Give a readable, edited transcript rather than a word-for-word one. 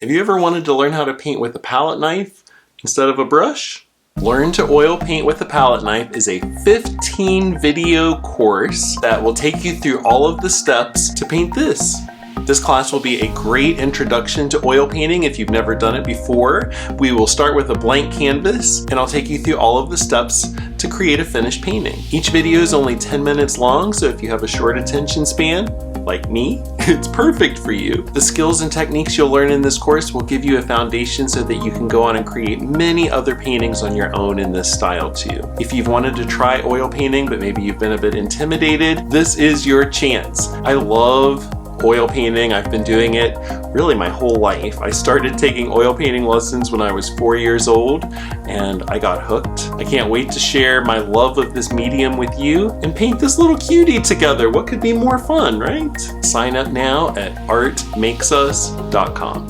Have you ever wanted to learn how to paint with a palette knife instead of a brush? Learn to Oil Paint with a Palette Knife is a 15 video course that will take you through all of the steps to paint this. This class will be a great introduction to oil painting if you've never done it before. We will start with a blank canvas and I'll take you through all of the steps to create a finished painting. Each video is only 10 minutes long, so if you have a short attention span, like me, it's perfect for you. The skills and techniques you'll learn in this course will give you a foundation so that you can go on and create many other paintings on your own in this style too. If you've wanted to try oil painting, but maybe you've been a bit intimidated, this is your chance. I love oil painting. I've been doing it really my whole life. I started taking oil painting lessons when I was 4 years old and I got hooked. I can't wait to share my love of this medium with you and paint this little cutie together. What could be more fun, right? Sign up now at artmakesus.com.